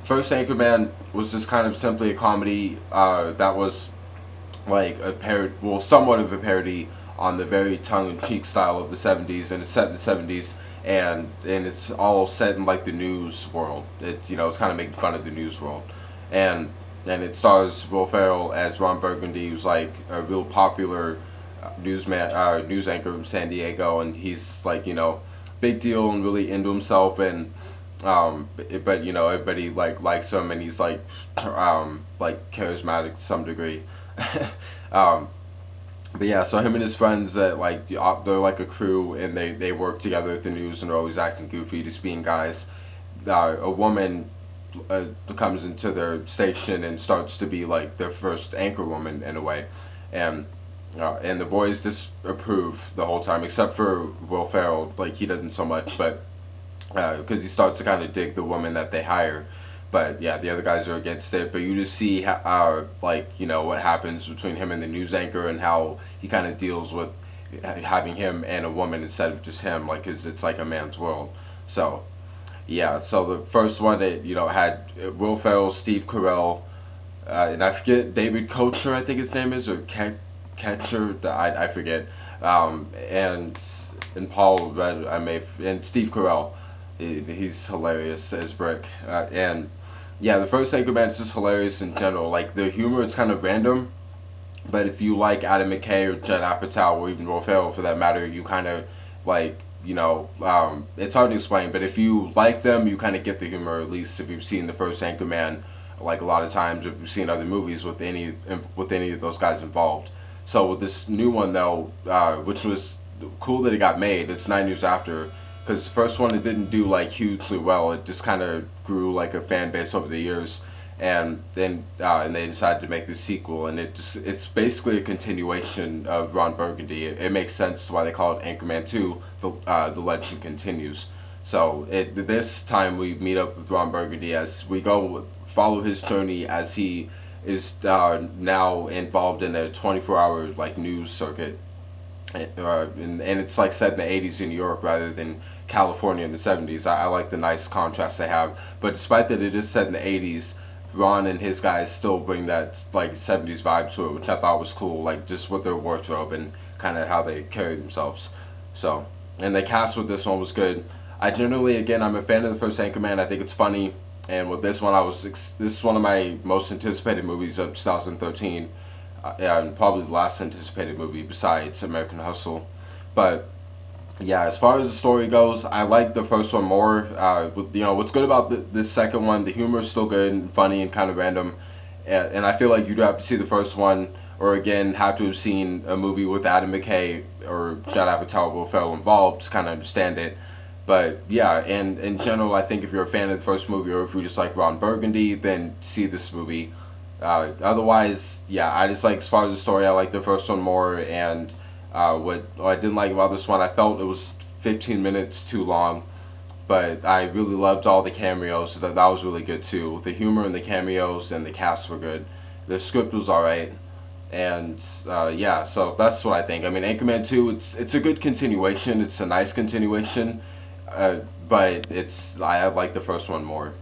first Anchorman was just kind of simply a comedy that was like a parody, well, somewhat of a parody on the very tongue-in-cheek style of the '70s, and it's set in the '70s, and it's all set in like the news world. It's it's kind of making fun of the news world, and it stars Will Ferrell as Ron Burgundy, who's like a real popular news anchor from San Diego, and he's like big deal and really into himself, and but everybody likes him, and he's like charismatic to some degree. um, but yeah, so him and his friends that they're like a crew, and they work together at the news, and they're always acting goofy, just being guys. A woman comes into their station and starts to be like their first anchor woman in a way, and the boys just approve the whole time, except for Will Ferrell. Like he doesn't so much, but because he starts to kind of dig the woman that they hire. But yeah, the other guys are against it. But you just see how, what happens between him and the news anchor, and how he kind of deals with having him and a woman instead of just him, like, 'cause it's like a man's world. So yeah, so the first one it had Will Ferrell, Steve Carell, and I forget David Koechner, I think his name is, or Catcher, I forget, and Paul Rudd, and Steve Carell. He's hilarious as Brick, and yeah, the first Anchorman's just hilarious in general. Like the humor, it's kind of random, but if you like Adam McKay or Judd Apatow or even Will Ferrell for that matter, you kind of like it's hard to explain, but if you like them, you kind of get the humor. At least if you've seen the first Anchorman, like a lot of times, if you've seen other movies with any of those guys involved. So with this new one though, which was cool that it got made, it's 9 years after, because the first one it didn't do like hugely well. It just kind of grew like a fan base over the years, and then and they decided to make the sequel, and it's basically a continuation of Ron Burgundy. It makes sense to why they call it Anchorman 2. The legend continues. So this time we meet up with Ron Burgundy as we follow his journey as he is now involved in a 24-hour like news circuit, and it's like set in the '80s in New York rather than California in the '70s. I like the nice contrast they have. But despite that it is set in the '80s, Ron and his guys still bring that like '70s vibe to it, which I thought was cool. Like just with their wardrobe and kind of how they carry themselves. So, and the cast with this one was good. I'm a fan of the first Anchorman. I think it's funny. And with this one, this is one of my most anticipated movies of 2013, and probably the last anticipated movie besides American Hustle. But yeah, as far as the story goes, I like the first one more. What's good about this second one, the humor is still good and funny and kind of random, and I feel like you'd have to see the first one, or again have to have seen a movie with Adam McKay or Judd Apatow or Will Ferrell involved to kind of understand it. But yeah, and in general, I think if you're a fan of the first movie, or if you just like Ron Burgundy, then see this movie. Otherwise, yeah, I just like, as far as the story, I like the first one more. And what I didn't like about this one, I felt it was 15 minutes too long. But I really loved all the cameos, so that was really good too. The humor and the cameos and the cast were good. The script was alright. And yeah, so that's what I think. I mean, Anchorman 2, it's a good continuation. It's a nice continuation. But I like the first one more.